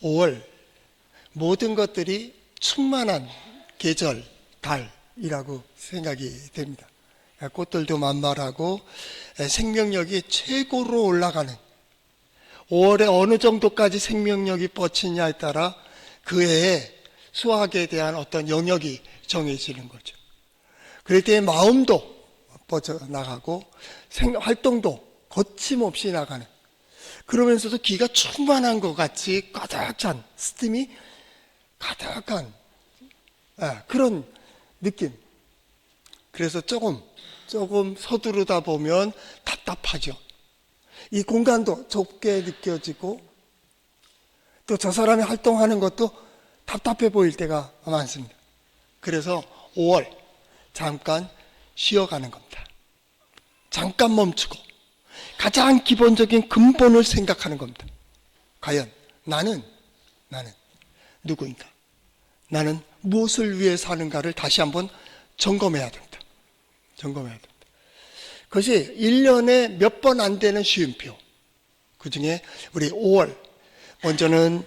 5월 모든 것들이 충만한 계절, 달이라고 생각이 됩니다. 꽃들도 만발하고 생명력이 최고로 올라가는, 5월에 어느 정도까지 생명력이 뻗치냐에 따라 그 해에 수학에 대한 어떤 영역이 정해지는 거죠. 그럴 때 마음도 뻗어나가고 활동도 거침없이 나가는, 그러면서도 기가 충만한 것 같이 가득 찬, 스팀이 가득한 그런 느낌. 그래서 조금 서두르다 보면 답답하죠. 이 공간도 좁게 느껴지고 또 저 사람이 활동하는 것도 답답해 보일 때가 많습니다. 그래서 5월 잠깐 쉬어가는 겁니다. 잠깐 멈추고 가장 기본적인 근본을 생각하는 겁니다. 과연 나는 누구인가? 나는 무엇을 위해 사는가를 다시 한번 점검해야 됩니다. 그것이 1년에 몇 번 안 되는 쉼표. 그 중에 우리 5월, 먼저는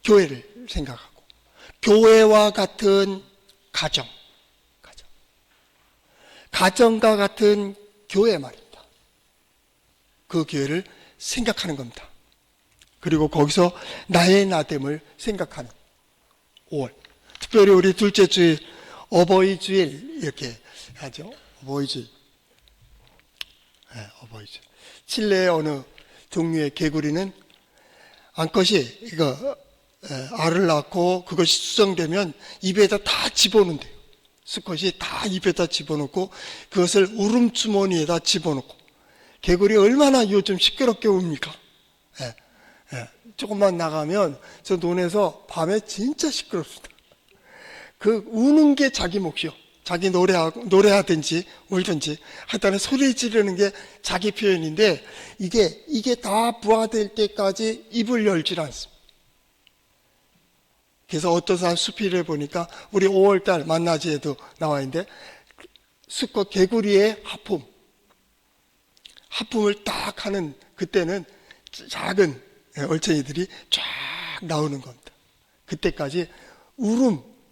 교회를 생각하고, 교회와 같은 가정과 같은 교회 말입니다. 그 교회를 생각하는 겁니다. 그리고 거기서 나의 나됨을 생각하는 5월. 특별히 우리 둘째 주일, 어버이 주일 이렇게 하죠. 어버이 주일. 칠레의 어느 종류의 개구리는 암컷이 알을 낳고 그것이 수정되면 입에다 다 집어넣는데요. 수컷이 다 입에다 집어넣고 그것을 울음주머니에다 집어넣고, 개구리 얼마나 요즘 시끄럽게 웁니까? 조금만 나가면 저 논에서 밤에 진짜 시끄럽습니다. 그 우는 게 자기 몫이요. 자기 노래하든지 울든지 하여튼 소리 지르는 게 자기 표현인데, 이게 다 부화될 때까지 입을 열질 않습니다. 그래서 어떤 사람 수필을 보니까 우리 5월달 만나지에도 나와 있는데, 수컷 개구리의 하품을 딱 하는 그때는 작은 얼챙이들이 쫙 나오는 겁니다. 그때까지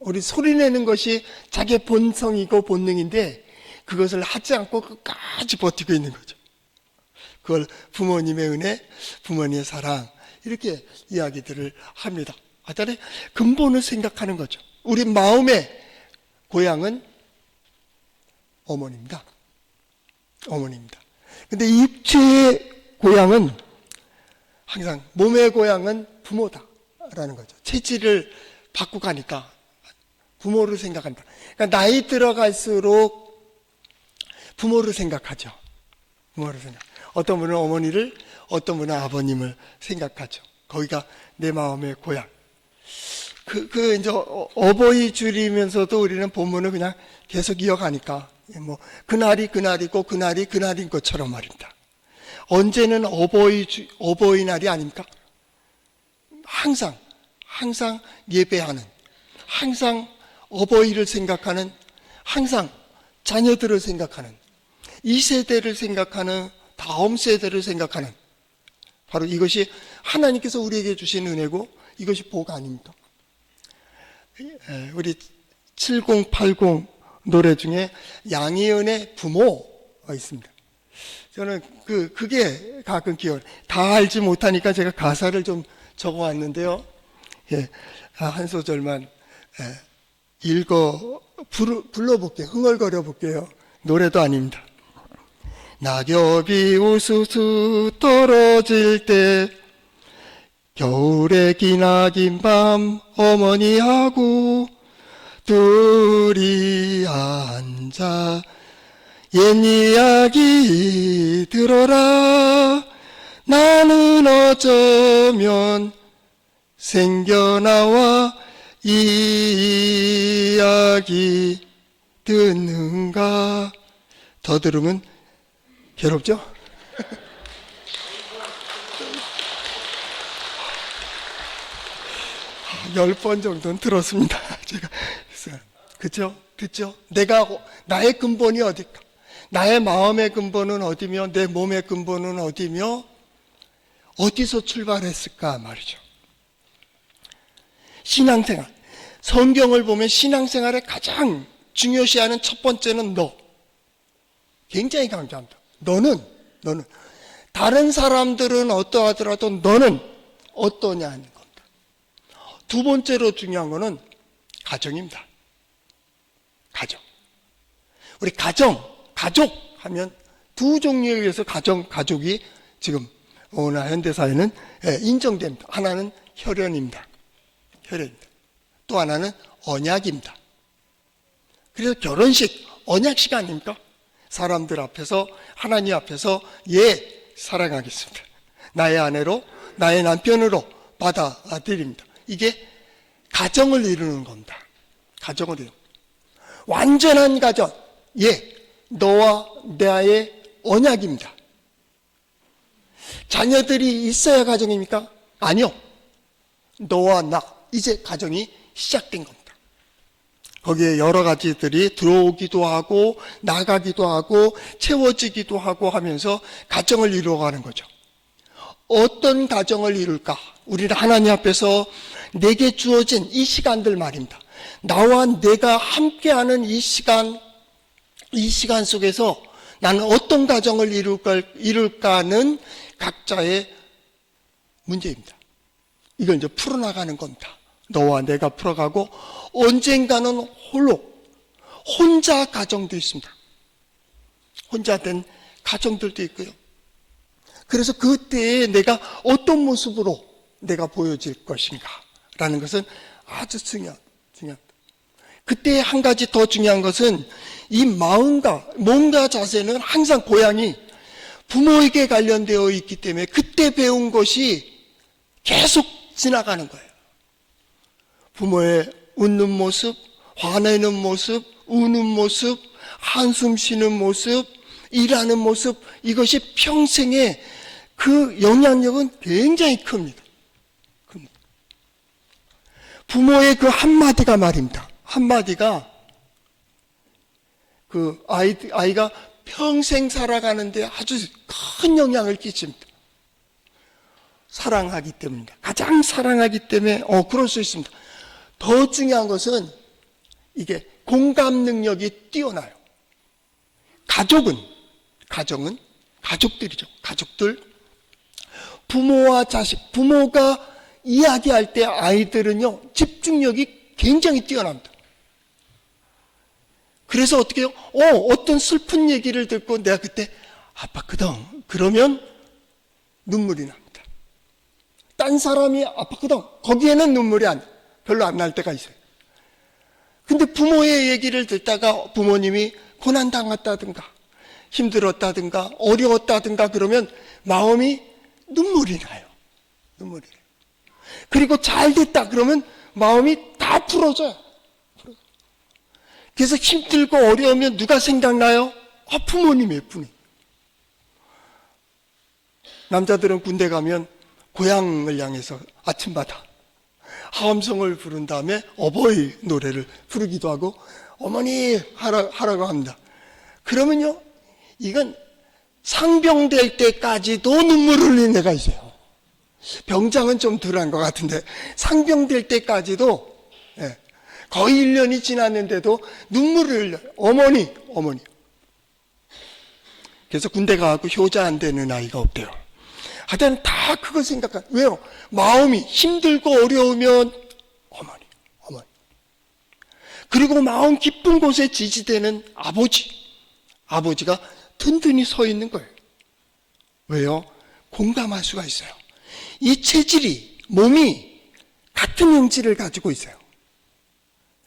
우리 소리내는 것이 자기의 본성이고 본능인데 그것을 하지 않고 끝까지 버티고 있는 거죠. 그걸 부모님의 은혜, 부모님의 사랑, 이렇게 이야기들을 합니다. 하여튼 근본을 생각하는 거죠. 우리 마음의 고향은 어머니입니다. 근데 육체의 고향은 항상, 몸의 고향은 부모다라는 거죠. 체질을 바꾸고 가니까 부모를 생각한다. 그러니까 나이 들어갈수록 부모를 생각하죠. 어떤 분은 어머니를, 어떤 분은 아버님을 생각하죠. 거기가 내 마음의 고향. 이제 어버이 줄이면서도 우리는 본문을 그냥 계속 이어가니까, 그날이고 그날인 것처럼 말입니다. 언제는 어버이날이 아닙니까? 항상 예배하는, 항상 어버이를 생각하는, 항상 자녀들을 생각하는, 이 세대를 생각하는, 다음 세대를 생각하는, 바로 이것이 하나님께서 우리에게 주신 은혜고 이것이 복 아닙니까? 우리 7080 노래 중에 양희은의 부모가 있습니다. 저는 그게 가끔 기억, 다 알지 못하니까 제가 가사를 좀 적어왔는데요. 한 소절만 불러볼게요. 흥얼거려 볼게요. 노래도 아닙니다. 낙엽이 우수수 떨어질 때, 겨울의 기나긴 밤 어머니하고 둘이 앉아 옛 이야기 들어라. 나는 어쩌면 생겨나와 이야기 듣는가. 더 들으면 괴롭죠? 10번 정도는 들었습니다. 제가. 그죠? 듣죠? 나의 근본이 어딜까? 나의 마음의 근본은 어디며, 내 몸의 근본은 어디며, 어디서 출발했을까 말이죠. 신앙생활. 성경을 보면 신앙생활에 가장 중요시하는 첫 번째는 너. 굉장히 강조합니다. 너는 다른 사람들은 어떠하더라도 너는 어떠냐 하는 겁니다. 두 번째로 중요한 거는 가정입니다. 가정. 우리 가족 하면 두 종류에 의해서 가족이 지금 오늘 현대사회는 인정됩니다. 하나는 혈연입니다. 또 하나는 언약입니다. 그래서 결혼식, 언약식 아닙니까? 사람들 앞에서, 하나님 앞에서 사랑하겠습니다. 나의 아내로, 나의 남편으로 받아들입니다. 이게 가정을 이루는 겁니다. 가정을 이루는. 완전한 가정, 너와 나의 언약입니다. 자녀들이 있어야 가정입니까? 아니요. 너와 나, 이제 가정이 시작된 겁니다. 거기에 여러 가지들이 들어오기도 하고 나가기도 하고 채워지기도 하고 하면서 가정을 이루어가는 거죠. 어떤 가정을 이룰까? 우리는 하나님 앞에서 내게 주어진 이 시간들 말입니다. 나와 내가 함께하는 이 시간 속에서 나는 어떤 가정을 이룰까는 각자의 문제입니다. 이걸 이제 풀어나가는 겁니다. 너와 내가 풀어가고 언젠가는 혼자 가정도 있습니다. 혼자 된 가정들도 있고요. 그래서 그때에 내가 어떤 모습으로 내가 보여질 것인가 라는 것은 아주 중요합니다. 그때 한 가지 더 중요한 것은 이 마음과 몸과 자세는 항상 고향이 부모에게 관련되어 있기 때문에 그때 배운 것이 계속 지나가는 거예요. 부모의 웃는 모습, 화내는 모습, 우는 모습, 한숨 쉬는 모습, 일하는 모습, 이것이 평생의 그 영향력은 굉장히 큽니다. 부모의 그 한마디가 말입니다. 한마디가 그 아이가 평생 살아가는데 아주 큰 영향을 끼칩니다. 사랑하기 때문입니다. 가장 사랑하기 때문에 그럴 수 있습니다. 더 중요한 것은 이게 공감 능력이 뛰어나요. 가정은 가족들이죠. 가족들, 부모와 자식, 부모가 이야기할 때 아이들은요 집중력이 굉장히 뛰어납니다. 그래서 어떻게 해요? 어떤 슬픈 얘기를 듣고 내가 그때 아팠거든. 그러면 눈물이 납니다. 딴 사람이 아팠거든. 거기에는 눈물이 별로 안 날 때가 있어요. 근데 부모의 얘기를 듣다가 부모님이 고난당했다든가 힘들었다든가 어려웠다든가 그러면 마음이 눈물이 나요. 그리고 잘 됐다 그러면 마음이 다 풀어져요. 그래서 힘들고 어려우면 누가 생각나요? 부모님이에요. 부모님. 남자들은 군대 가면 고향을 향해서 아침마다 하엄성을 부른 다음에 어버이 노래를 부르기도 하고 어머니 하라고 합니다. 그러면요 이건 상병될 때까지도 눈물 흘리는 애가 있어요. 병장은 좀 덜한 것 같은데 상병될 때까지도 거의 1년이 지났는데도 눈물을 흘려요. 어머니. 그래서 군대 가고 효자 안 되는 아이가 없대요. 하여튼 다 그걸 왜요? 마음이 힘들고 어려우면 어머니. 그리고 마음 깊은 곳에 지지되는 아버지가 든든히 서 있는 거예요. 왜요? 공감할 수가 있어요. 이 체질이, 몸이 같은 형질을 가지고 있어요.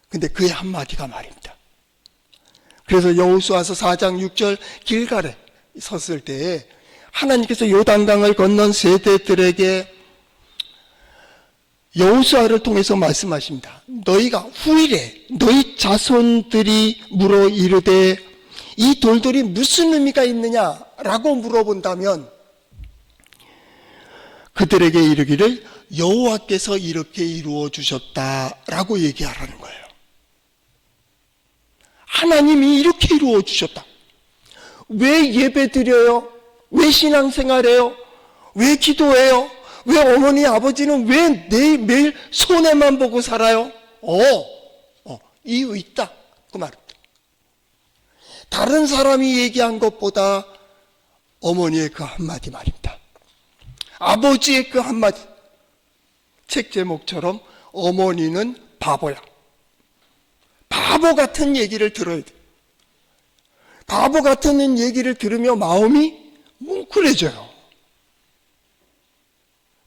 근데 그의 한마디가 말입니다. 그래서 여호수아서 4장 6절 길갈에 섰을 때에 하나님께서 요단강을 건넌 세대들에게 여호수아를 통해서 말씀하십니다. 너희가 후일에 너희 자손들이 물어 이르되 이 돌들이 무슨 의미가 있느냐라고 물어본다면 그들에게 이르기를 여호와께서 이렇게 이루어 주셨다라고 얘기하라는 거예요. 하나님이 이렇게 이루어 주셨다. 왜 예배 드려요? 왜 신앙생활해요? 왜 기도해요? 왜 어머니 아버지는 왜 매일 손해만 보고 살아요? 이유 있다 그 말입니다. 다른 사람이 얘기한 것보다 어머니의 그 한마디 말입니다. 아버지의 그 한마디. 책 제목처럼 어머니는 바보야. 바보 같은 얘기를 들어야 돼. 바보 같은 얘기를 들으며 마음이 뭉클해져요.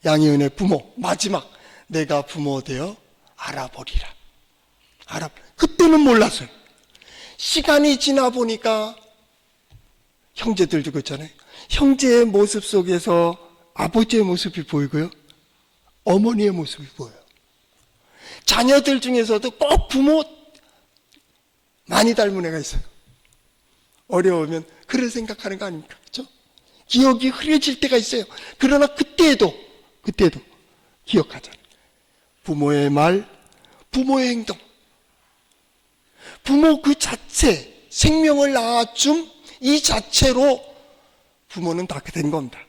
양희은의 부모 마지막 내가 부모 되어 알아보리라. 그때는 몰랐어요. 시간이 지나 보니까 형제들도 그렇잖아요. 형제의 모습 속에서 아버지의 모습이 보이고요. 어머니의 모습이 보여요. 자녀들 중에서도 꼭 부모 많이 닮은 애가 있어요. 어려우면 그를 생각하는 거 아닙니까? 그렇죠? 기억이 흐려질 때가 있어요. 그러나 그때에도 기억하잖아요. 부모의 말, 부모의 행동. 부모 그 자체, 생명을 낳아줌 이 자체로 부모는 다 된 겁니다.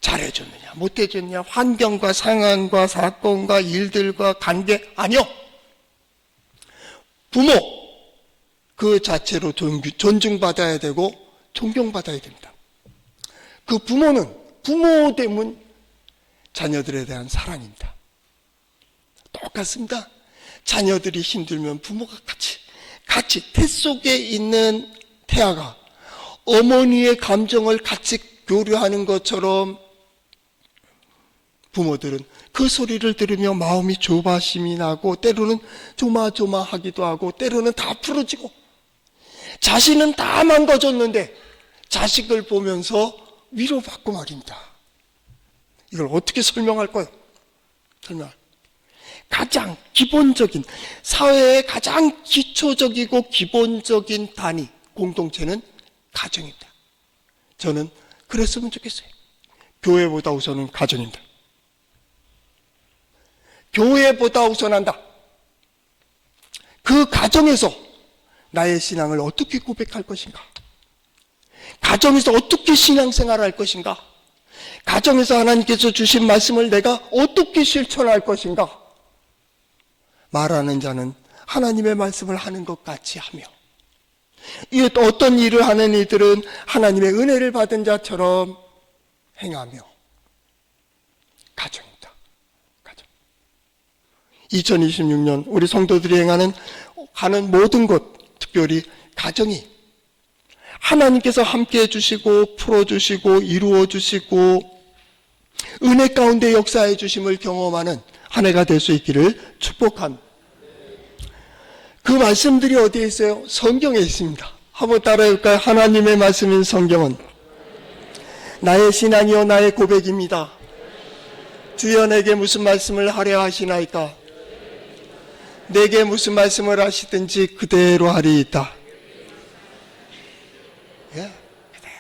잘해줬느냐, 못해줬느냐, 환경과 상황과 사건과 일들과 관계, 아니요. 부모 그 자체로 존중받아야 되고 존경받아야 됩니다. 그 부모는 부모 때문 자녀들에 대한 사랑입니다. 똑같습니다. 자녀들이 힘들면 부모가 같이 태 속에 있는 태아가 어머니의 감정을 같이 교류하는 것처럼 부모들은 그 소리를 들으며 마음이 조바심이 나고 때로는 조마조마하기도 하고 때로는 다 풀어지고 자신은 다 망가졌는데 자식을 보면서 위로받고 말입니다. 이걸 어떻게 설명할 거예요? 가장 기본적인 사회의 가장 기초적이고 기본적인 단위 공동체는 가정입니다. 저는 그랬으면 좋겠어요. 교회보다 우선은 가정입니다. 교회보다 우선한다. 그 가정에서 나의 신앙을 어떻게 고백할 것인가? 가정에서 어떻게 신앙생활을 할 것인가? 가정에서 하나님께서 주신 말씀을 내가 어떻게 실천할 것인가? 말하는 자는 하나님의 말씀을 하는 것 같이 하며 어떤 일을 하는 이들은 하나님의 은혜를 받은 자처럼 행하며 가정입니다. 가정. 2026년 우리 성도들이 가는 모든 곳, 특별히 가정이 하나님께서 함께해 주시고 풀어주시고 이루어주시고 은혜 가운데 역사해 주심을 경험하는 한 해가 될 수 있기를 축복합니다. 그 말씀들이 어디에 있어요? 성경에 있습니다. 한번 따라해볼까요? 하나님의 말씀인 성경은 나의 신앙이요 나의 고백입니다. 주여 내게 무슨 말씀을 하려 하시나이까? 내게 무슨 말씀을 하시든지 그대로 하리이다. 예, 그대로.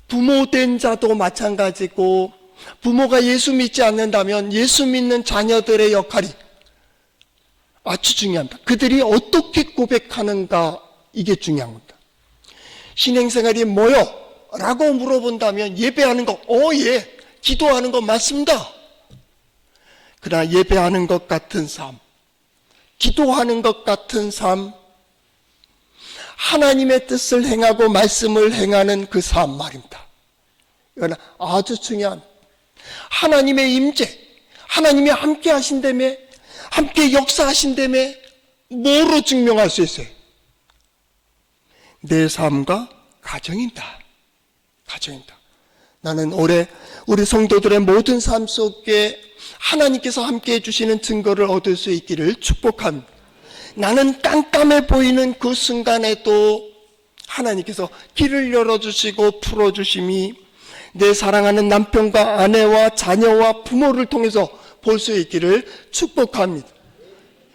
부모된 자도 마찬가지고 부모가 예수 믿지 않는다면 예수 믿는 자녀들의 역할이 아주 중요합니다. 그들이 어떻게 고백하는가 이게 중요한 겁니다. 신앙생활이 뭐요? 라고 물어본다면 예배하는 거, 예, 기도하는 거 맞습니다. 그러나 예배하는 것 같은 삶, 기도하는 것 같은 삶, 하나님의 뜻을 행하고 말씀을 행하는 그 삶 말입니다. 이건 아주 중요한 하나님의 임재, 하나님이 함께 하신다며, 함께 역사하신다며 뭐로 증명할 수 있어요? 내 삶과 가정입니다. 가정입니다. 나는 올해 우리 성도들의 모든 삶 속에 하나님께서 함께 해주시는 증거를 얻을 수 있기를 축복합니다. 나는 깜깜해 보이는 그 순간에도 하나님께서 길을 열어주시고 풀어주심이 내 사랑하는 남편과 아내와 자녀와 부모를 통해서 볼 수 있기를 축복합니다.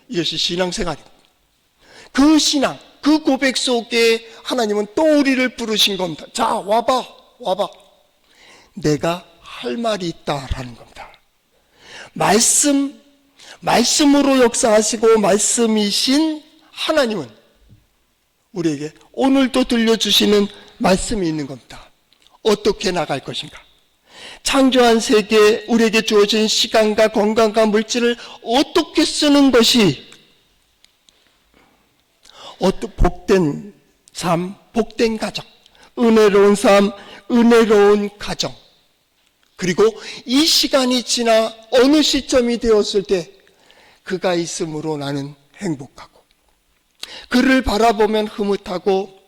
이것이 신앙생활입니다. 그 신앙, 그 고백 속에 하나님은 또 우리를 부르신 겁니다. 자, 와봐. 내가 할 말이 있다라는 겁니다. 말씀으로 역사하시고 말씀이신 하나님은 우리에게 오늘도 들려주시는 말씀이 있는 겁니다. 어떻게 나갈 것인가? 창조한 세계, 우리에게 주어진 시간과 건강과 물질을 어떻게 쓰는 것이 복된 삶, 복된 가정, 은혜로운 삶, 은혜로운 가정. 그리고 이 시간이 지나 어느 시점이 되었을 때 그가 있음으로 나는 행복하고, 그를 바라보면 흐뭇하고,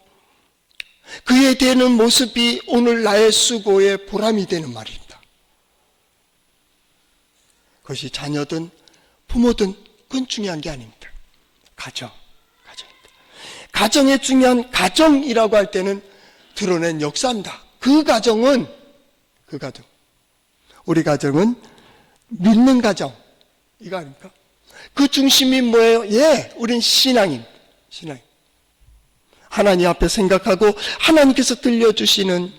그에 대는 모습이 오늘 나의 수고의 보람이 되는 말입니다. 그것이 자녀든 부모든 그건 중요한 게 아닙니다. 가정입니다. 가정의 중요한 가정이라고 할 때는 드러낸 역사입니다. 우리 가정은 믿는 가정, 이거 아닙니까? 그 중심이 뭐예요? 우린 신앙입니다. 신앙. 하나님 앞에 생각하고 하나님께서 들려주시는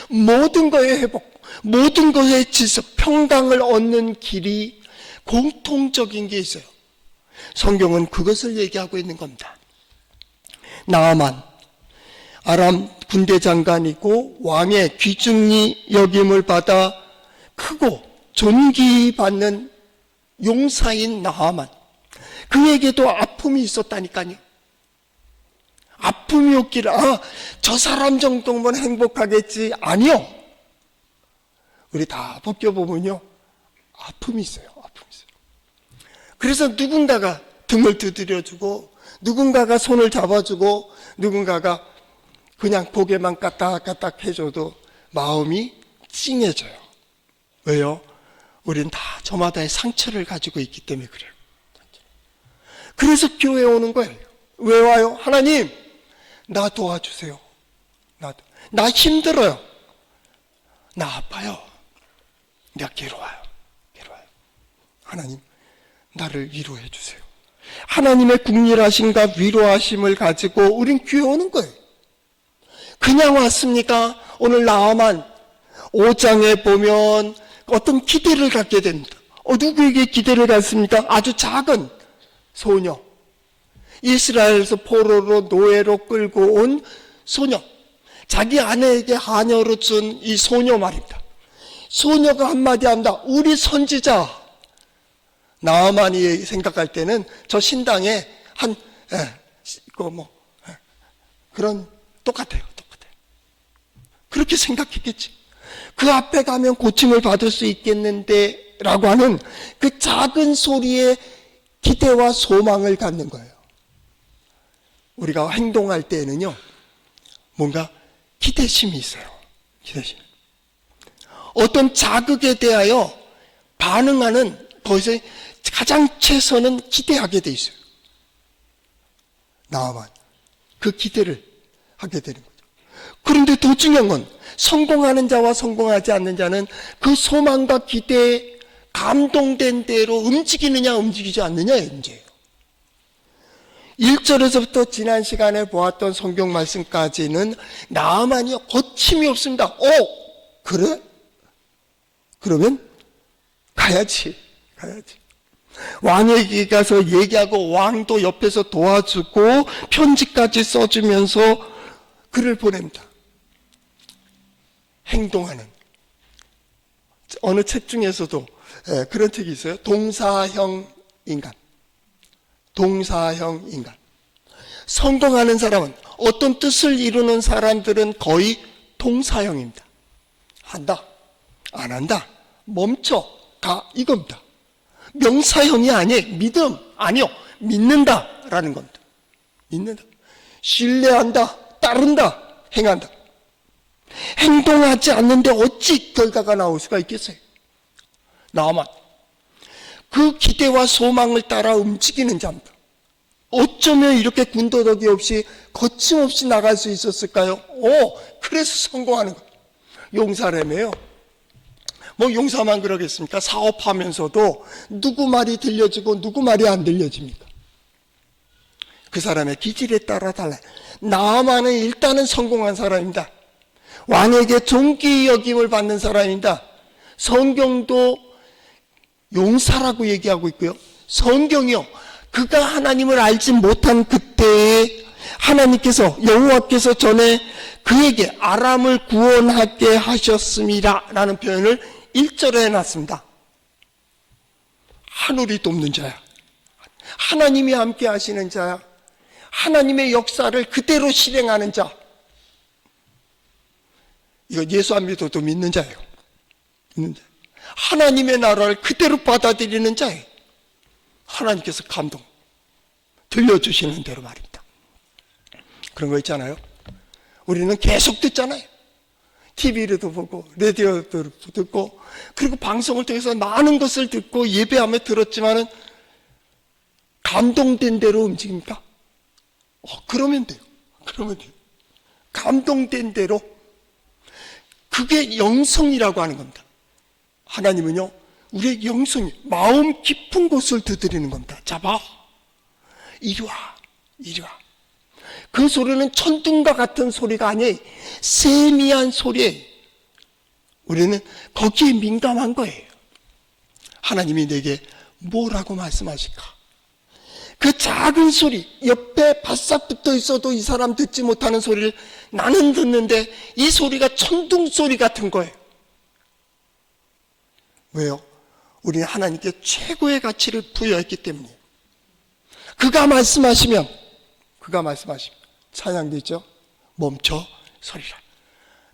모든 것의 회복, 모든 것의 질서, 평강을 얻는 길이 공통적인 게 있어요. 성경은 그것을 얘기하고 있는 겁니다. 나아만, 아람 군대 장관이고 왕의 귀중히 여김을 받아 크고 존귀받는 용사인 나아만, 그에게도 아픔이 있었다니까요. 아픔이 없기를, 저 사람 정도면 행복하겠지. 아니요. 우리 다 벗겨보면요, 아픔이 있어요. 그래서 누군가가 등을 두드려주고, 누군가가 손을 잡아주고, 누군가가 그냥 고개만 까딱까딱 해줘도 마음이 찡해져요. 왜요? 우린 다 저마다의 상처를 가지고 있기 때문에 그래요. 그래서 교회에 오는 거예요. 왜 와요? 하나님, 나 도와주세요. 나 힘들어요. 나 아파요. 내가 괴로워요. 하나님, 나를 위로해 주세요. 하나님의 국률하심과 위로하심을 가지고 우린 교회 오는 거예요. 그냥 왔습니까? 오늘 나아만 5장에 보면 어떤 기대를 갖게 됩니다. 누구에게 기대를 갖습니까? 아주 작은 소녀, 이스라엘에서 포로로 노예로 끌고 온 소녀, 자기 아내에게 하녀로 준 이 소녀 말입니다. 소녀가 한마디 합니다. 우리 선지자. 나아만이 생각할 때는 저 신당에 그런 똑같아요. 그렇게 생각했겠지. 그 앞에 가면 고침을 받을 수 있겠는데 라고 하는 그 작은 소리에 기대와 소망을 갖는 거예요. 우리가 행동할 때에는요, 뭔가 기대심이 있어요. 기대심. 어떤 자극에 대하여 반응하는, 거기서 가장 최선은 기대하게 돼 있어요. 나아만 그 기대를 하게 되는 거죠. 그런데 더 중요한 건 성공하는 자와 성공하지 않는 자는 그 소망과 기대에 감동된 대로 움직이느냐 움직이지 않느냐의 문제예요. 1절에서부터 지난 시간에 보았던 성경 말씀까지는 나아만이 거침이 없습니다. 그래? 그러면 가야지. 왕에게 가서 얘기하고 왕도 옆에서 도와주고 편지까지 써주면서 글을 보냅니다. 행동하는, 어느 책 중에서도 그런 책이 있어요. 동사형 인간. 성공하는 사람은, 어떤 뜻을 이루는 사람들은 거의 동사형입니다. 한다, 안 한다, 멈춰, 가, 이겁니다. 명사형이 아니에요. 믿음, 아니요. 믿는다라는 겁니다. 믿는다. 신뢰한다, 따른다, 행한다. 행동하지 않는데 어찌 결과가 나올 수가 있겠어요? 나아만 그 기대와 소망을 따라 움직이는 자입니다. 어쩌면 이렇게 군더더기 없이 거침없이 나갈 수 있었을까요? 그래서 성공하는 거예요. 용사라며요. 용사만 그러겠습니까? 사업하면서도 누구 말이 들려지고 누구 말이 안 들려집니까? 그 사람의 기질에 따라 달라요. 나아만은 일단은 성공한 사람입니다. 왕에게 존귀 여김을 받는 사람입니다. 성경도 용사라고 얘기하고 있고요. 성경이요, 그가 하나님을 알지 못한 그때에 하나님께서 여호와께서 전에 그에게 아람을 구원하게 하셨습니다 라는 표현을 1절에 해놨습니다. 하늘이 돕는 자야, 하나님이 함께 하시는 자야, 하나님의 역사를 그대로 실행하는 자, 이거 예수 안 믿어도 믿는 자예요. 믿는 자. 하나님의 나라를 그대로 받아들이는 자예요. 하나님께서 감동 들려주시는 대로 말입니다. 그런 거 있잖아요. 우리는 계속 듣잖아요. TV로도 보고 라디오도 듣고 그리고 방송을 통해서 많은 것을 듣고 예배하며 들었지만은 감동된 대로 움직입니까? 그러면 돼요. 그러면 돼요. 감동된 대로. 그게 영성이라고 하는 겁니다. 하나님은요, 우리의 영성이 마음 깊은 곳을 두드리는 겁니다. 잡아, 이리 와, 이리 와. 그 소리는 천둥과 같은 소리가 아니에요. 세미한 소리예요. 우리는 거기에 민감한 거예요. 하나님이 내게 뭐라고 말씀하실까? 그 작은 소리, 옆에 바싹 붙어 있어도 이 사람 듣지 못하는 소리를 나는 듣는데 이 소리가 천둥 소리 같은 거예요. 왜요? 우리는 하나님께 최고의 가치를 부여했기 때문이에요. 그가 말씀하시면 찬양도 있죠. 멈춰 서리라.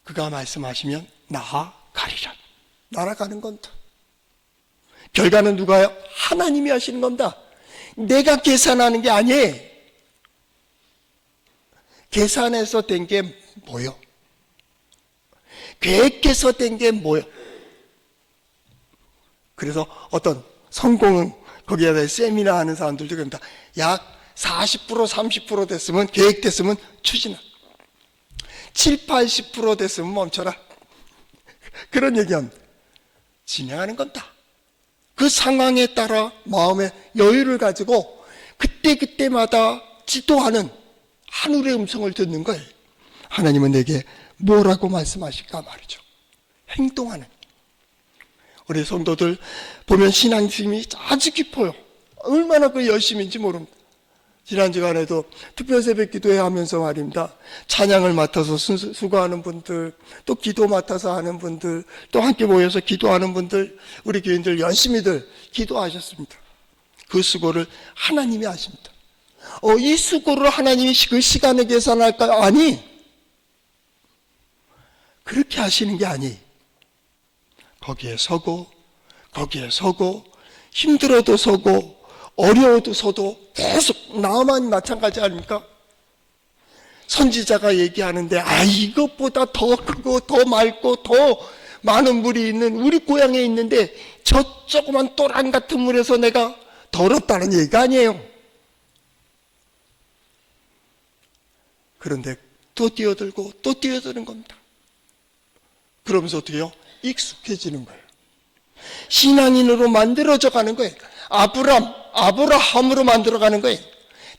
그가 말씀하시면 나아가리라. 날아가는 겁니다. 결과는 누가요? 하나님이 하시는 겁니다. 내가 계산하는 게 아니에요. 계산해서 된 게 뭐요? 계획해서 된 게 뭐요? 그래서 어떤 성공은 거기에다 세미나 하는 사람들도 그럽니다. 약 40% 30% 됐으면, 계획됐으면 추진하. 7, 80% 됐으면 멈춰라. 그런 얘기합니다. 진행하는 건다. 그 상황에 따라 마음의 여유를 가지고 그때그때마다 지도하는 하늘의 음성을 듣는 거예요. 하나님은 내게 뭐라고 말씀하실까 말이죠. 행동하는. 우리 성도들 보면 신앙심이 아주 깊어요. 얼마나 그 열심인지 모릅니다. 지난 주간에도 특별 새벽 기도회 하면서 말입니다. 찬양을 맡아서 수고하는 분들, 또 기도 맡아서 하는 분들, 또 함께 모여서 기도하는 분들, 우리 교인들 열심히들 기도하셨습니다. 그 수고를 하나님이 하십니다. 이 수고를 하나님이 그 시간에 계산할까요? 아니, 그렇게 하시는 게 아니. 거기에 서고 힘들어도 서고 어려워도 서도 계속 나만 마찬가지 아닙니까? 선지자가 얘기하는데 이것보다 더 크고 더 맑고 더 많은 물이 있는 우리 고향에 있는데 저 조그만 또랑 같은 물에서 내가 더럽다는 얘기가 아니에요. 그런데 또 뛰어들고 또 뛰어드는 겁니다. 그러면서 어떻게 해요? 익숙해지는 거예요. 신앙인으로 만들어져 가는 거예요. 아브라함으로 만들어가는 거예요.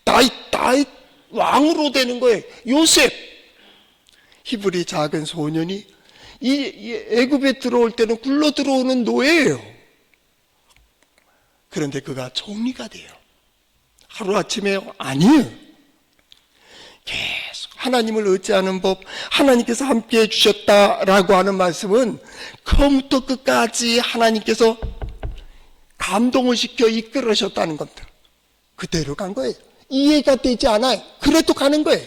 다윗 왕으로 되는 거예요. 요셉, 히브리 작은 소년이 이 애굽에 들어올 때는 굴러 들어오는 노예예요. 그런데 그가 총리가 돼요. 하루아침에요? 아니에요. 계속 하나님을 의지하는 법, 하나님께서 함께해 주셨다라고 하는 말씀은 처음부터 끝까지 하나님께서 감동을 시켜 이끌으셨다는 겁니다. 그대로 간 거예요. 이해가 되지 않아요. 그래도 가는 거예요.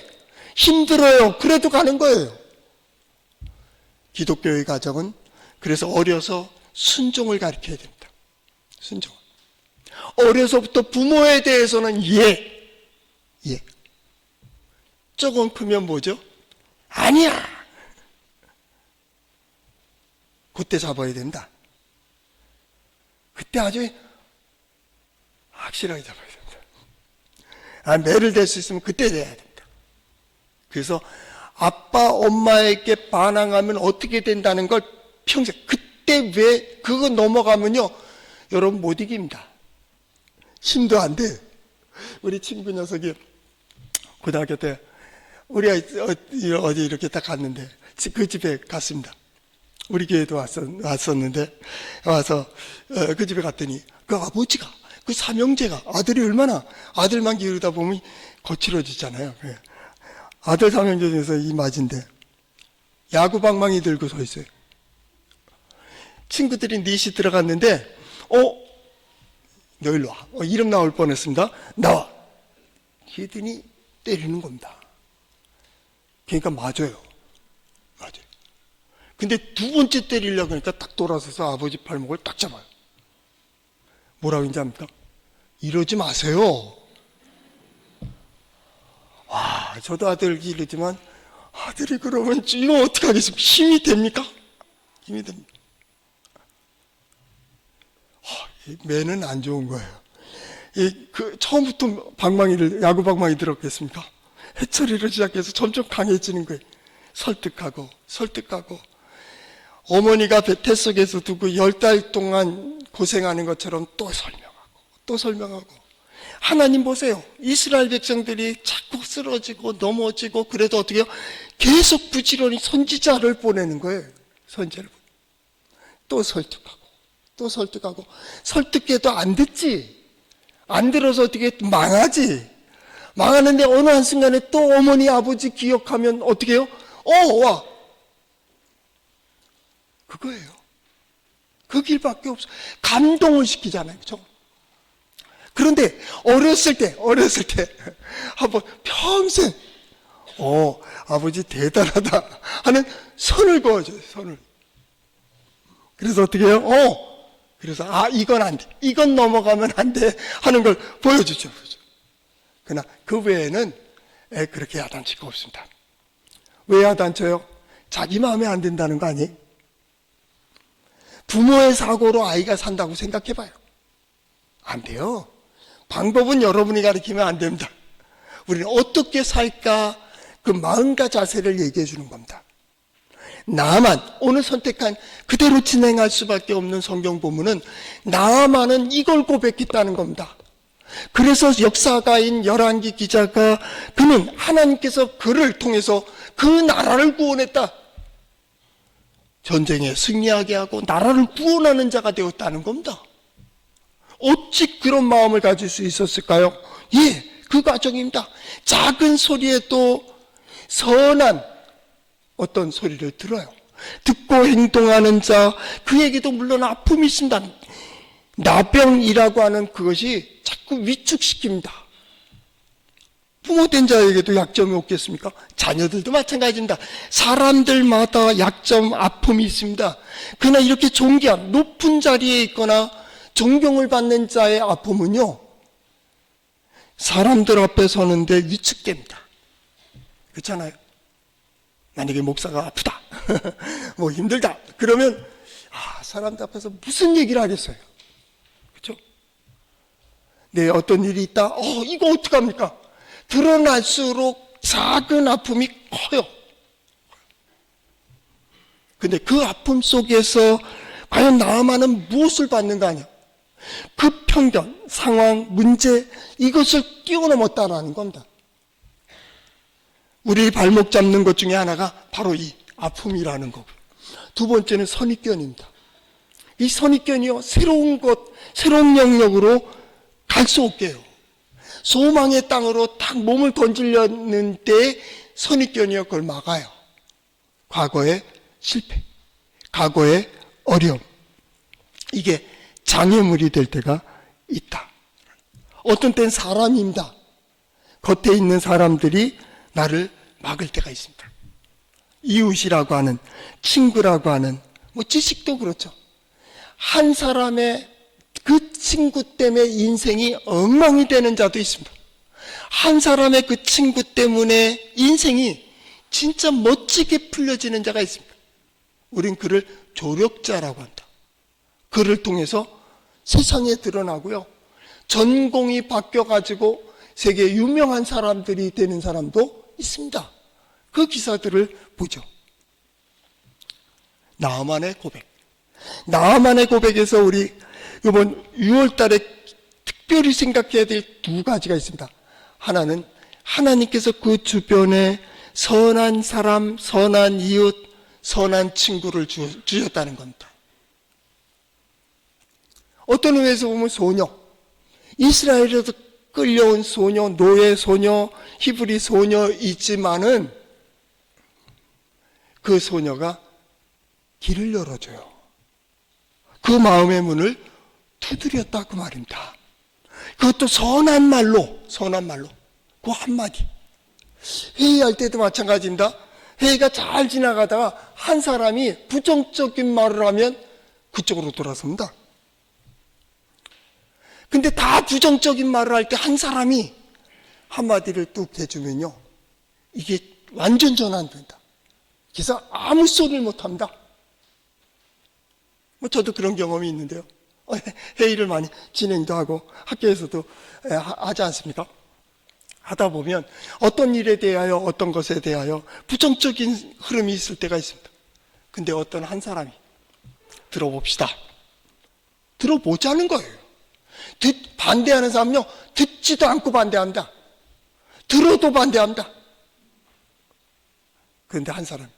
힘들어요. 그래도 가는 거예요. 기독교의 가정은 그래서 어려서 순종을 가르쳐야 됩니다. 순종. 어려서부터 부모에 대해서는 예. 조금 크면 뭐죠? 아니야. 그때 잡아야 된다. 그때 아주 확실하게 잡아야 됩니다. 매를 댈 수 있으면 그때 돼야 됩니다. 그래서 아빠, 엄마에게 반항하면 어떻게 된다는 걸 평생, 그때 왜 그거 넘어가면요, 여러분 못 이깁니다. 힘도 안 돼. 우리 친구 녀석이 고등학교 때 우리 어디 이렇게 딱 갔는데 그 집에 갔습니다. 우리 교회도 왔었는데 와서 그 집에 갔더니 그 아버지가 그 삼형제가 아들이 얼마나 아들만 기르다 보면 거칠어지잖아요. 아들 삼형제 중에서 이 맞은데 야구 방망이 들고 서 있어요. 친구들이 넷이 들어갔는데 너 일로 와. 이름 나올 뻔했습니다. 나와. 걔들이 때리는 겁니다. 그러니까 맞아요. 근데 두 번째 때리려고 하니까 딱 돌아서서 아버지 팔목을 딱 잡아요. 뭐라고 했는지 압니까? 이러지 마세요. 와, 저도 아들 이러지만 아들이 그러면 이거 어떻게 하겠습니까? 힘이 됩니까? 힘이 됩니다. 매는 안 좋은 거예요. 처음부터 야구 방망이 들었겠습니까? 해처리를 시작해서 점점 강해지는 거예요. 설득하고 어머니가 뱃 속에서 두고 10달 동안 고생하는 것처럼 또 설명하고 하나님 보세요. 이스라엘 백성들이 자꾸 쓰러지고 넘어지고 그래도 어떻게 해요? 계속 부지런히 선지자를 보내는 거예요. 선지자를 또 설득하고 설득해도 안 듣지. 안 들어서 어떻게 망하지. 망하는데 어느 한순간에 또 어머니 아버지 기억하면 어떻게 해요? 와. 그거예요. 그 길밖에 없어. 감동을 시키잖아요. 그렇죠? 그런데 어렸을 때 한번 평생 아버지 대단하다 하는 선을 그어줘요. 선을. 그래서 어떻게 해요? 그래서 이건 안 돼. 이건 넘어가면 안 돼 하는 걸 보여주죠. 그러나 그 외에는 그렇게 야단치고 없습니다. 왜 야단쳐요? 자기 마음에 안 든다는 거 아니에요? 부모의 사고로 아이가 산다고 생각해봐요. 안 돼요. 방법은 여러분이 가르치면 안 됩니다. 우리는 어떻게 살까 그 마음과 자세를 얘기해 주는 겁니다. 나아만 오늘 선택한 그대로 진행할 수밖에 없는 성경 본문은 나아만은 이걸 고백했다는 겁니다. 그래서 역사가인 열왕기 기자가 그는 하나님께서 그를 통해서 그 나라를 구원했다. 전쟁에 승리하게 하고 나라를 구원하는 자가 되었다는 겁니다. 어찌 그런 마음을 가질 수 있었을까요? 그 과정입니다. 작은 소리에도 선한 어떤 소리를 들어요. 듣고 행동하는 자, 그에게도 물론 아픔이 있습니다. 나병이라고 하는 그것이 자꾸 위축시킵니다. 부모된 자에게도 약점이 없겠습니까? 자녀들도 마찬가지입니다. 사람들마다 약점, 아픔이 있습니다. 그러나 이렇게 존귀한 높은 자리에 있거나 존경을 받는 자의 아픔은요, 사람들 앞에 서는데 위축됩니다. 그렇잖아요? 만약에 목사가 아프다, 뭐 힘들다, 그러면 사람들 앞에서 무슨 얘기를 하겠어요? 그렇죠? 네, 어떤 일이 있다, 이거 어떡합니까? 드러날수록 작은 아픔이 커요. 근데 그 아픔 속에서 과연 나아만은 무엇을 받는가 하냐? 그 편견, 상황, 문제, 이것을 뛰어넘었다라는 겁니다. 우리 발목 잡는 것 중에 하나가 바로 이 아픔이라는 거고요. 두 번째는 선입견입니다. 이 선입견이요, 새로운 영역으로 갈 수 없게 해요. 소망의 땅으로 딱 몸을 던지려는 때 선입견이요, 그걸 막아요. 과거의 실패, 과거의 어려움, 이게 장애물이 될 때가 있다. 어떤 때는 사람입니다. 겉에 있는 사람들이 나를 막을 때가 있습니다. 이웃이라고 하는, 친구라고 하는, 지식도 그렇죠. 한 사람의 그 친구 때문에 인생이 엉망이 되는 자도 있습니다. 한 사람의 그 친구 때문에 인생이 진짜 멋지게 풀려지는 자가 있습니다. 우린 그를 조력자라고 한다. 그를 통해서 세상에 드러나고요, 전공이 바뀌어가지고 세계 유명한 사람들이 되는 사람도 있습니다. 그 기사들을 보죠. 나아만의 고백. 나아만의 고백에서 우리 이번 6월 달에 특별히 생각해야 될 두 가지가 있습니다. 하나는 하나님께서 그 주변에 선한 사람, 선한 이웃, 선한 친구를 주셨다는 겁니다. 어떤 의미에서 보면 소녀, 이스라엘에서 끌려온 소녀, 노예 소녀, 히브리 소녀이지만은 그 소녀가 길을 열어줘요. 그 마음의 문을 두드렸다 그 말입니다. 그것도 선한 말로 그 한마디. 회의할 때도 마찬가지입니다. 회의가 잘 지나가다가 한 사람이 부정적인 말을 하면 그쪽으로 돌아섭니다. 근데 다 부정적인 말을 할 때 한 사람이 한마디를 뚝 해주면요, 이게 완전 전환된다. 그래서 아무 소리를 못합니다. 저도 그런 경험이 있는데요. 회의를 많이 진행도 하고 학교에서도 하지 않습니까? 하다 보면 어떤 일에 대하여, 어떤 것에 대하여 부정적인 흐름이 있을 때가 있습니다. 근데 어떤 한 사람이 들어봅시다. 들어보자는 거예요. 반대하는 사람은요, 듣지도 않고 반대합니다. 들어도 반대합니다. 그런데 한 사람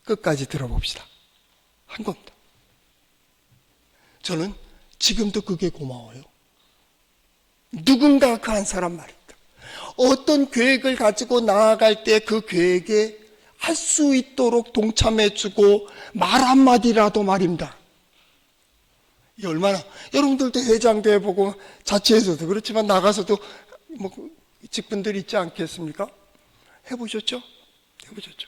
끝까지 들어봅시다 한 겁니다. 저는 지금도 그게 고마워요. 누군가 그 한 사람 말입니다. 어떤 계획을 가지고 나아갈 때 그 계획에 할 수 있도록 동참해주고 말 한마디라도 말입니다. 이 얼마나, 여러분들도 회장도 해보고 자체에서도 그렇지만 나가서도 뭐 직분들 있지 않겠습니까? 해보셨죠? 해보셨죠?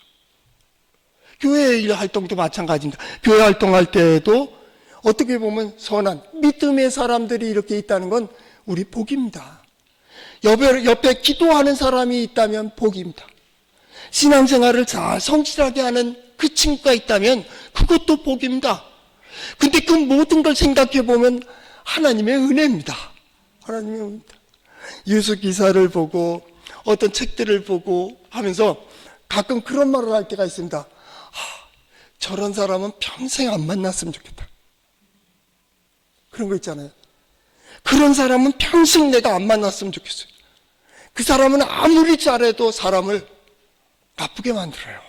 교회 일 활동도 마찬가지입니다. 교회 활동할 때에도 어떻게 보면 선한 믿음의 사람들이 이렇게 있다는 건 우리 복입니다. 옆에 기도하는 사람이 있다면 복입니다. 신앙생활을 잘 성실하게 하는 그 친구가 있다면 그것도 복입니다. 근데 그 모든 걸 생각해 보면 하나님의 은혜입니다. 하나님의 은혜입니다. 유수 기사를 보고 어떤 책들을 보고 하면서 가끔 그런 말을 할 때가 있습니다. 저런 사람은 평생 안 만났으면 좋겠다. 그런 거 있잖아요. 그런 사람은 평생 내가 안 만났으면 좋겠어요. 그 사람은 아무리 잘해도 사람을 나쁘게 만들어요.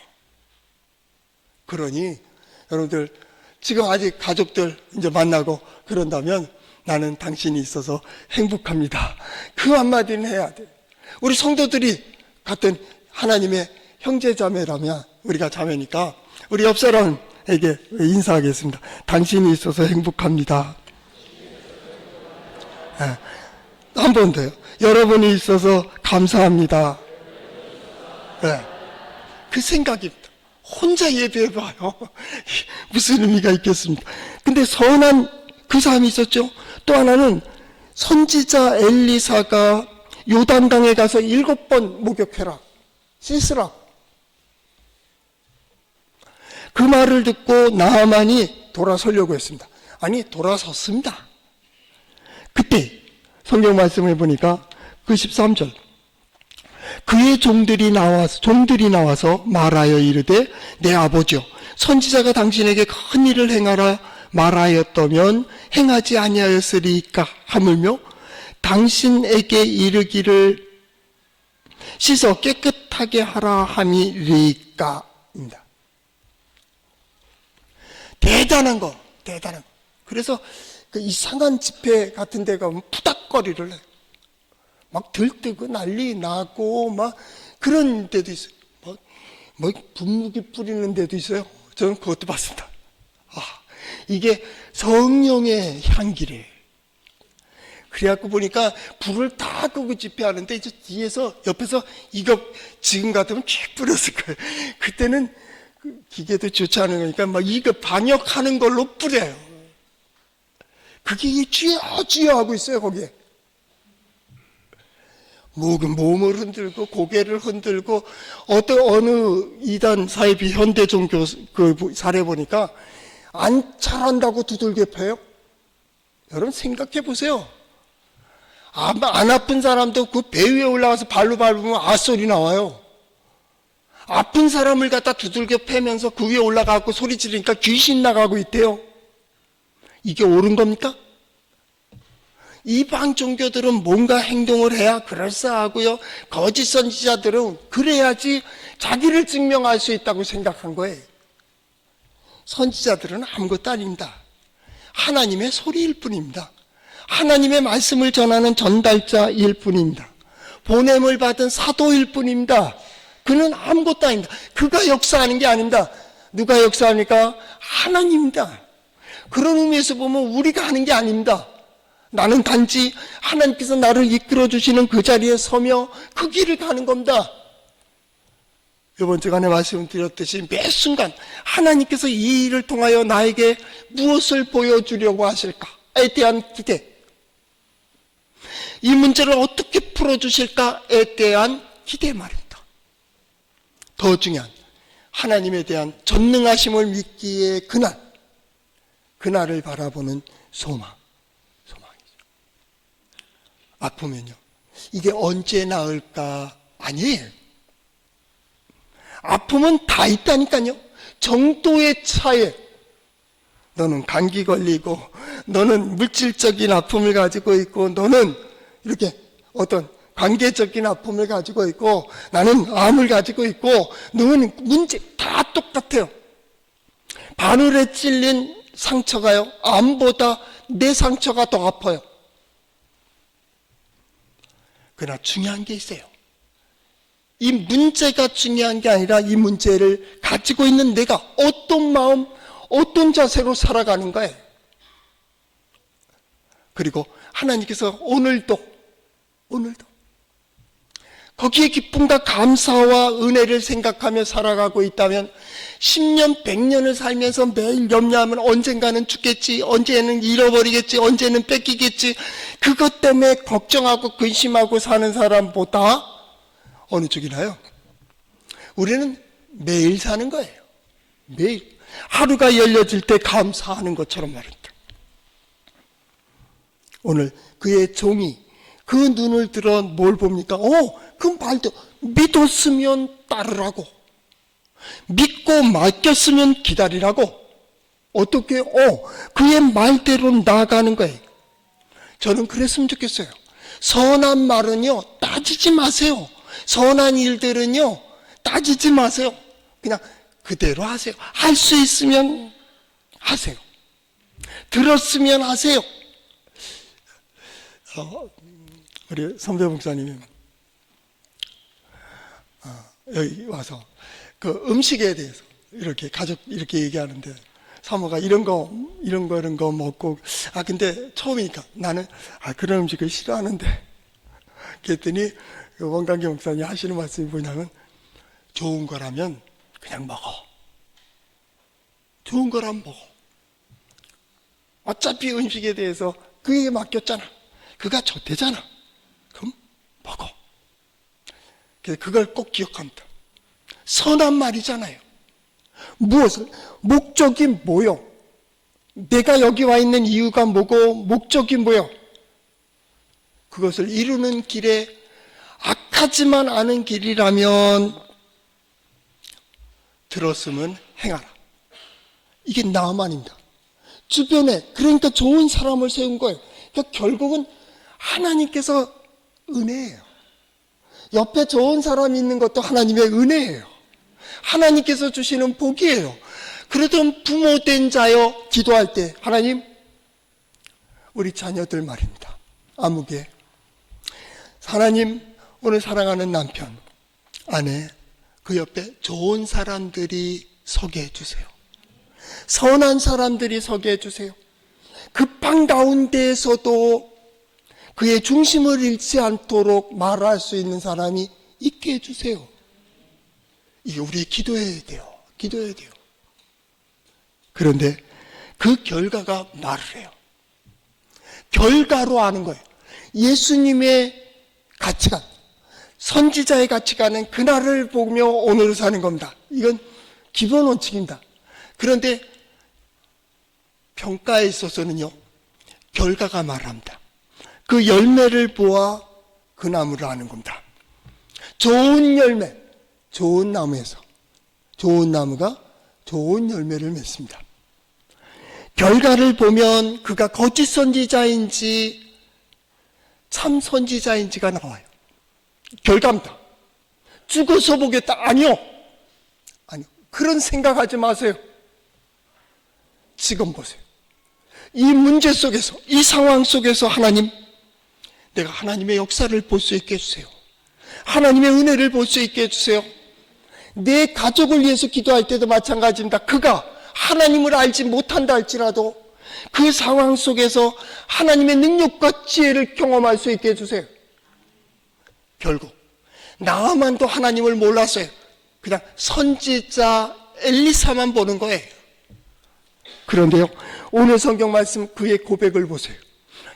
그러니 여러분들 지금 아직 가족들 이제 만나고 그런다면 나는 당신이 있어서 행복합니다. 그 한마디는 해야 돼요. 우리 성도들이 같은 하나님의 형제자매라면 우리가 자매니까 우리 옆 사람에게 인사하겠습니다. 당신이 있어서 행복합니다. 네. 한 번 더요. 여러분이 있어서 감사합니다. 네. 그 생각입니다. 혼자 예배해봐요. 무슨 의미가 있겠습니까? 근데 선한 그 사람이 있었죠. 또 하나는 선지자 엘리사가 요단강에 가서 7번 목욕해라, 씻으라. 그 말을 듣고 나아만이 돌아서려고 했습니다. 아니, 돌아섰습니다. 그때 성경 말씀을 보니까 그 13절, 그의 종들이 나와서 말하여 이르되 내 아버지여, 선지자가 당신에게 큰 일을 행하라 말하였다면 행하지 아니하였으리까 하물며 당신에게 이르기를 씻어 깨끗하게 하라 함이리까입니다. 대단한 거. 그래서 그 이상한 집회 같은 데 가면 푸닥거리를 해요. 막 들뜨고 난리 나고 막 그런 데도 있어요. 뭐 분무기 뿌리는 데도 있어요. 저는 그것도 봤습니다. 이게 성령의 향기래. 그래갖고 보니까 불을 다 끄고 집회하는데 이제 뒤에서 옆에서 이거 지금 같으면 쫙 뿌렸을 거예요. 그때는 기계도 좋지 않은 거니까 막 이거 방역하는 걸로 뿌려요. 그게 쥐어 하고 있어요, 거기에. 몸을 흔들고 고개를 흔들고 어느 이단 사이비 현대 종교 그 사례 보니까 안 잘한다고 두들겨 패요. 여러분 생각해 보세요. 안 아픈 사람도 그 배 위에 올라가서 발로 밟으면 소리 나와요. 아픈 사람을 갖다 두들겨 패면서 그 위에 올라가고 소리 지르니까 귀신 나가고 있대요. 이게 옳은 겁니까? 이방 종교들은 뭔가 행동을 해야 그럴싸하고요. 거짓 선지자들은 그래야지 자기를 증명할 수 있다고 생각한 거예요. 선지자들은 아무것도 아닙니다. 하나님의 소리일 뿐입니다. 하나님의 말씀을 전하는 전달자일 뿐입니다. 보냄을 받은 사도일 뿐입니다. 그는 아무것도 아닙니다. 그가 역사하는 게 아닙니다. 누가 역사합니까? 하나님입니다. 그런 의미에서 보면 우리가 하는 게 아닙니다. 나는 단지 하나님께서 나를 이끌어 주시는 그 자리에 서며 그 길을 가는 겁니다. 이번 주간에 말씀드렸듯이 매 순간 하나님께서 이 일을 통하여 나에게 무엇을 보여주려고 하실까에 대한 기대, 이 문제를 어떻게 풀어주실까에 대한 기대 말입니다. 더 중요한 하나님에 대한 전능하심을 믿기에 그날을 바라보는 소망이죠. 아프면요, 이게 언제 나을까? 아니에요. 아픔은 다 있다니까요. 정도의 차에 너는 감기 걸리고, 너는 물질적인 아픔을 가지고 있고, 너는 이렇게 어떤 관계적인 아픔을 가지고 있고, 나는 암을 가지고 있고, 너는 문제 다 똑같아요. 바늘에 찔린 상처가요, 암보다 내 상처가 더 아파요. 그러나 중요한 게 있어요. 이 문제가 중요한 게 아니라 이 문제를 가지고 있는 내가 어떤 마음, 어떤 자세로 살아가는 거예요. 그리고 하나님께서 오늘도 거기에 기쁨과 감사와 은혜를 생각하며 살아가고 있다면 10년, 100년을 살면서 매일 염려하면 언젠가는 죽겠지, 언제는 잃어버리겠지, 언제는 뺏기겠지, 그것 때문에 걱정하고 근심하고 사는 사람보다 어느 쪽이나요? 우리는 매일 사는 거예요. 매일. 하루가 열려질 때 감사하는 것처럼 말입니다. 오늘 그의 종이 그 눈을 들어 뭘 봅니까? 그 말도 믿었으면 따르라고, 믿고 맡겼으면 기다리라고. 어떻게? 그의 말대로 나아가는 거예요. 저는 그랬으면 좋겠어요. 선한 말은요, 따지지 마세요. 선한 일들은요, 따지지 마세요. 그냥 그대로 하세요. 할 수 있으면 하세요. 들었으면 하세요. 우리 선배 목사님이 여기 와서 그 음식에 대해서 이렇게 가족 이렇게 얘기하는데, 사모가 이런 거 먹고, 근데 처음이니까 나는 그런 음식을 싫어하는데, 그랬더니 원광기 목사님 하시는 말씀이 뭐냐면, 좋은 거라면 그냥 먹어. 좋은 거라면 먹어. 어차피 음식에 대해서 그에게 맡겼잖아. 그가 좋대잖아. 그럼 먹어. 그래서 그걸 꼭 기억합니다. 선한 말이잖아요. 무엇을? 목적이 뭐요? 내가 여기 와 있는 이유가 뭐고 목적이 뭐요? 그것을 이루는 길에 악하지만 않은 길이라면 들었으면 행하라. 이게 나만입니다. 주변에, 그러니까 좋은 사람을 세운 거예요. 그러니까 결국은 하나님께서 은혜예요. 옆에 좋은 사람이 있는 것도 하나님의 은혜예요. 하나님께서 주시는 복이에요. 그러던 부모된 자여, 기도할 때 하나님, 우리 자녀들 말입니다. 아무개 하나님, 오늘 사랑하는 남편, 아내, 그 옆에 좋은 사람들이 서게 해주세요. 선한 사람들이 서게 해주세요. 급한 가운데에서도 그의 중심을 잃지 않도록 말할 수 있는 사람이 있게 해주세요. 이게 우리 기도해야 돼요. 기도해야 돼요. 그런데 그 결과가 말을 해요. 결과로 아는 거예요. 예수님의 가치관, 선지자의 가치관은 그날을 보며 오늘을 사는 겁니다. 이건 기본 원칙입니다. 그런데 평가에 있어서는요, 결과가 말합니다. 그 열매를 보아 그 나무를 아는 겁니다. 좋은 열매, 좋은 나무에서 좋은 나무가 좋은 열매를 맺습니다. 결과를 보면 그가 거짓 선지자인지 참 선지자인지가 나와요. 결과입니다. 죽어서 보겠다. 아니요. 그런 생각하지 마세요. 지금 보세요. 이 문제 속에서, 이 상황 속에서 하나님, 내가 하나님의 역사를 볼 수 있게 해주세요. 하나님의 은혜를 볼 수 있게 해주세요. 내 가족을 위해서 기도할 때도 마찬가지입니다. 그가 하나님을 알지 못한다 할지라도 그 상황 속에서 하나님의 능력과 지혜를 경험할 수 있게 해주세요. 결국 나아만도 하나님을 몰랐어요. 그냥 선지자 엘리사만 보는 거예요. 그런데요, 오늘 성경 말씀 그의 고백을 보세요.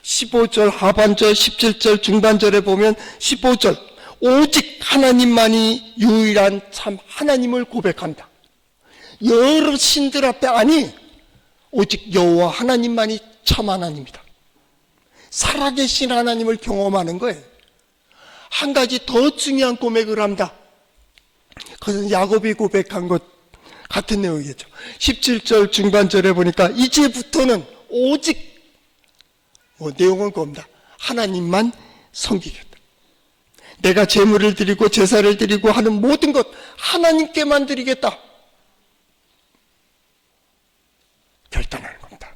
15절 하반절, 17절 중반절에 보면 15절, 오직 하나님만이 유일한 참 하나님을 고백한다. 여러 신들 앞에, 아니 오직 여호와 하나님만이 참 하나님이다. 살아계신 하나님을 경험하는 거예요. 한 가지 더 중요한 고백을 합니다. 그것은 야곱이 고백한 것 같은 내용이겠죠. 17절 중반절에 보니까 이제부터는 오직 내용은 그겁니다. 하나님만 섬기겠다. 내가 제물을 드리고 제사를 드리고 하는 모든 것 하나님께만 드리겠다. 결단하는 겁니다.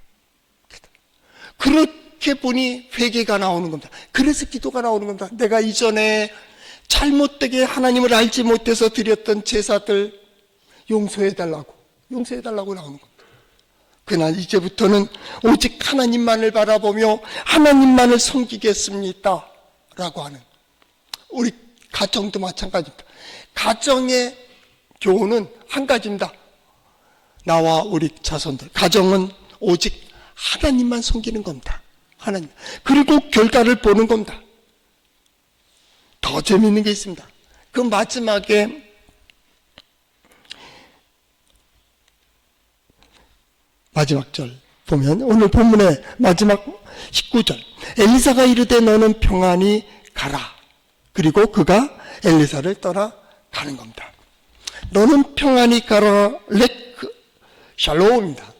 그렇게 보니 회개가 나오는 겁니다. 그래서 기도가 나오는 겁니다. 내가 이전에 잘못되게 하나님을 알지 못해서 드렸던 제사들 용서해달라고 나오는 겁니다. 그날 이제부터는 오직 하나님만을 바라보며 하나님만을 섬기겠습니다 라고 하는, 우리 가정도 마찬가지입니다. 가정의 교훈은 한 가지입니다. 나와 우리 자손들, 가정은 오직 하나님만 섬기는 겁니다. 하나님. 그리고 결과를 보는 겁니다. 더 재미있는 게 있습니다. 그 마지막에 마지막 절 보면, 오늘 본문의 마지막 19절, 엘리사가 이르되 너는 평안히 가라. 그리고 그가 엘리사를 떠나 가는 겁니다. 너는 평안히 가라. 샬롬입니다.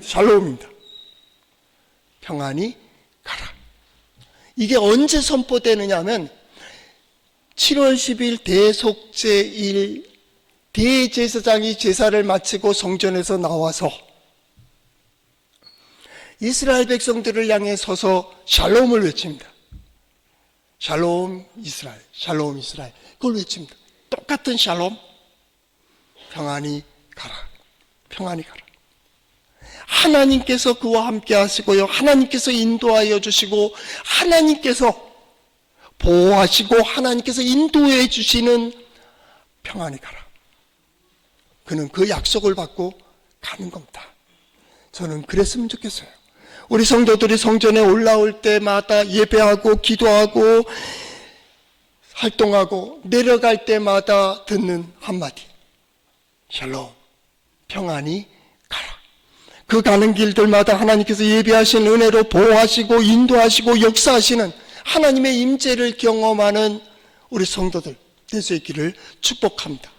샬롬입니다. 평안히 가라. 이게 언제 선포되느냐 하면 7월 10일 대속죄일 대제사장이 제사를 마치고 성전에서 나와서 이스라엘 백성들을 향해 서서 샬롬을 외칩니다. 샬롬 이스라엘, 샬롬 이스라엘. 그걸 외칩니다. 똑같은 샬롬. 평안히 가라. 평안히 가라. 하나님께서 그와 함께 하시고요. 하나님께서 인도하여 주시고 하나님께서 보호하시고 하나님께서 인도해 주시는 평안히 가라. 그는 그 약속을 받고 가는 겁니다. 저는 그랬으면 좋겠어요. 우리 성도들이 성전에 올라올 때마다 예배하고 기도하고 활동하고 내려갈 때마다 듣는 한마디. 샬롬, 평안히 가라. 그 가는 길들마다 하나님께서 예비하신 은혜로 보호하시고 인도하시고 역사하시는 하나님의 임재를 경험하는 우리 성도들 될 수 있기를 축복합니다.